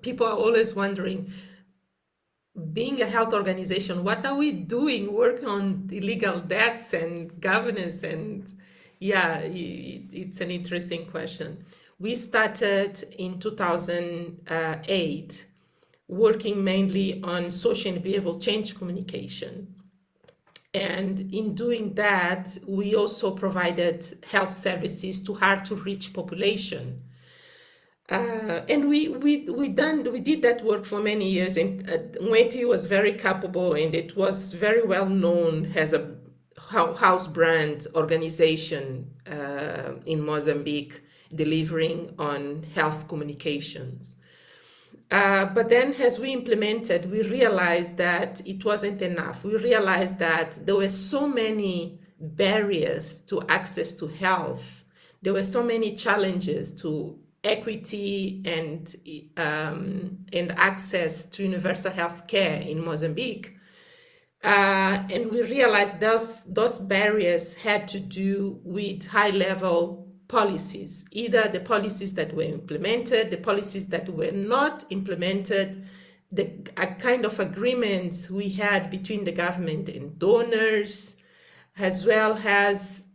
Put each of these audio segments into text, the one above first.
people are always wondering, being a health organization, what are we doing working on illegal debts and governance? And yeah, it's an interesting question. We started in 2008 working mainly on social and behavioral change communication. And in doing that, we also provided health services to hard to reach population. And we did that work for many years, and Mweti was very capable, and it was very well known as a house brand organization in Mozambique, delivering on health communications. But then as we implemented, we realized that it wasn't enough. We realized that there were so many barriers to access to health. There were so many challenges to equity and access to universal health care in Mozambique. And we realized those barriers had to do with high-level policies, either the policies that were implemented, the policies that were not implemented, a kind of agreements we had between the government and donors, as well as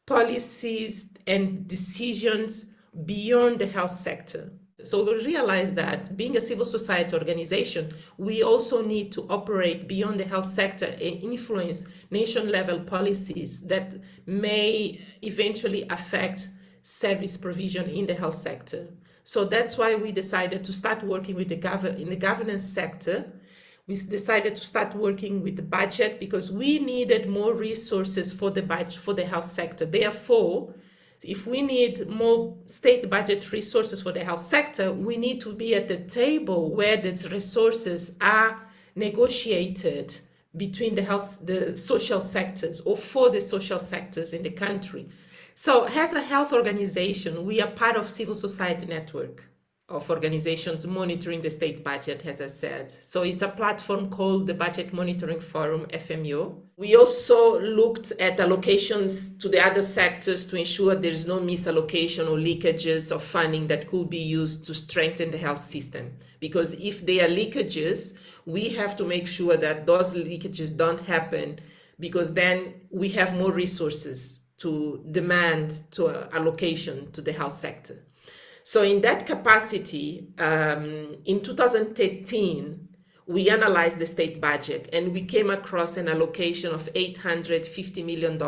policies and decisions beyond the health sector. So we realized that being a civil society organization, we also need to operate beyond the health sector and influence nation-level policies that may eventually affect service provision in the health sector. So that's why we decided to start working with in the governance sector. We decided to start working with the budget because we needed more resources for the budget for the health sector. Therefore, if we need more state budget resources for the health sector, we need to be at the table where the resources are negotiated between the social sectors or for the social sectors in the country. So as a health organization, we are part of civil society network of organizations monitoring the state budget, as I said. So it's a platform called the Budget Monitoring Forum, FMO. We also looked at allocations to the other sectors to ensure there is no misallocation or leakages of funding that could be used to strengthen the health system. Because if there are leakages, we have to make sure that those leakages don't happen, because then we have more resources to demand to allocation to the health sector. So in that capacity, in 2013, we analyzed the state budget and we came across an allocation of $850 million.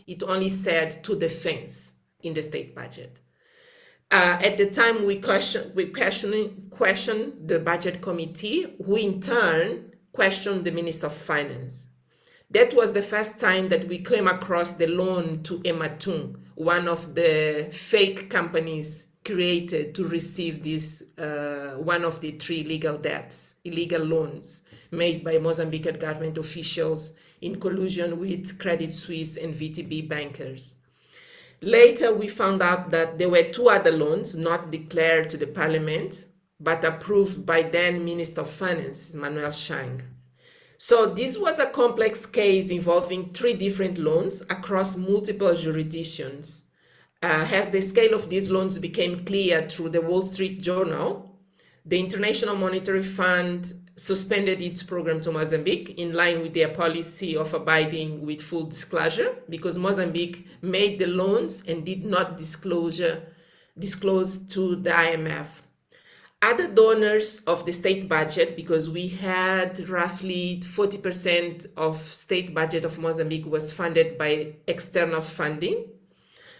It only said to defense in the state budget. At the time, we questioned the budget committee, who in turn questioned the Minister of Finance. That was the first time that we came across the loan to Ematung, one of the fake companies created to receive this, one of the three illegal loans made by Mozambican government officials in collusion with Credit Suisse and VTB bankers. Later, we found out that there were two other loans not declared to the parliament, but approved by then Minister of Finance, Manuel Chang. So this was a complex case involving three different loans across multiple jurisdictions. As the scale of these loans became clear through the Wall Street Journal, the International Monetary Fund suspended its program to Mozambique in line with their policy of abiding with full disclosure, because Mozambique made the loans and did not disclose to the IMF. Other donors of the state budget, because we had roughly 40% of state budget of Mozambique was funded by external funding.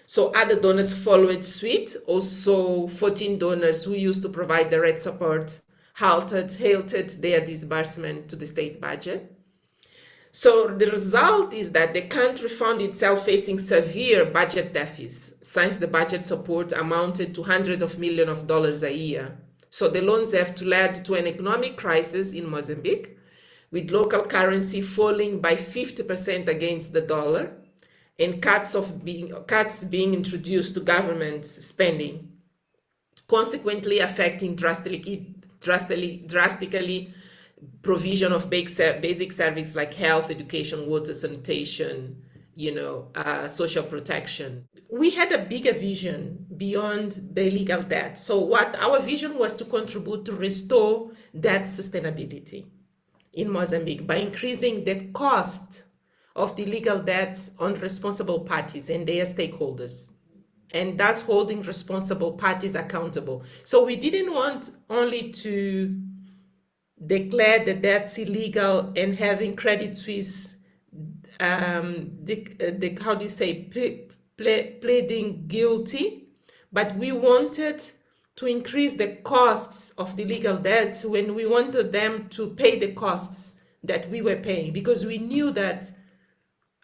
So other donors followed suit. Also 14 donors who used to provide direct support halted their disbursement to the state budget. So the result is that the country found itself facing severe budget deficits, since the budget support amounted to hundreds of millions of dollars a year. So the loans have led to an economic crisis in Mozambique, with local currency falling by 50% against the dollar, and cuts being introduced to government spending, consequently affecting drastically provision of basic services like health, education, water, sanitation, social protection. We had a bigger vision beyond the legal debt. So what our vision was to contribute to restore debt sustainability in Mozambique by increasing the cost of the legal debts on responsible parties and their stakeholders, and thus holding responsible parties accountable. So we didn't want only to declare the debts illegal and having Credit Suisse pleading guilty, but we wanted to increase the costs of the legal debts when we wanted them to pay the costs that we were paying, because we knew that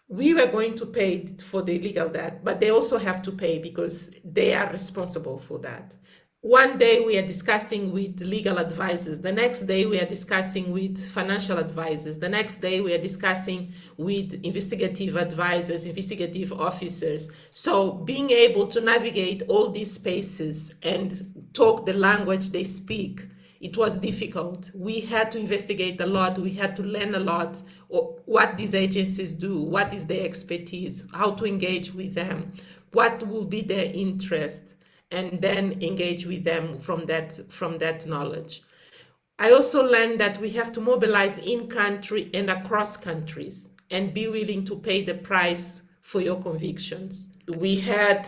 we were going to pay for the legal debt, but they also have to pay because they are responsible for that. One day we are discussing with legal advisors. The next day we are discussing with financial advisors. The next day we are discussing with investigative advisors, investigative officers. So being able to navigate all these spaces and talk the language they speak, it was difficult. We had to investigate a lot. We had to learn a lot what these agencies do, what is their expertise, how to engage with them, what will be their interest, and then engage with them from that knowledge. I also learned that we have to mobilize in country and across countries and be willing to pay the price for your convictions. We had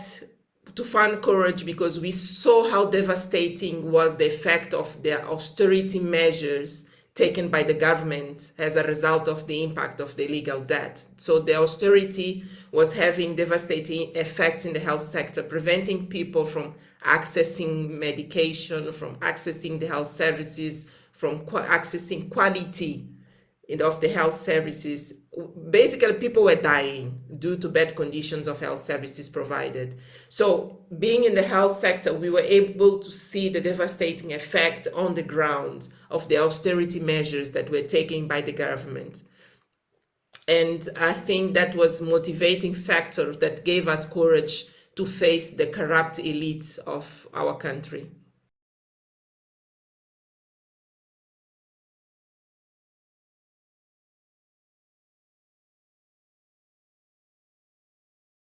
to find courage because we saw how devastating was the effect of the austerity measures taken by the government as a result of the impact of the legal debt. So the austerity was having devastating effects in the health sector, preventing people from accessing medication, from accessing the health services, from accessing quality of the health services. Basically, people were dying due to bad conditions of health services provided. So being in the health sector, we were able to see the devastating effect on the ground of the austerity measures that were taken by the government. And I think that was a motivating factor that gave us courage to face the corrupt elite of our country.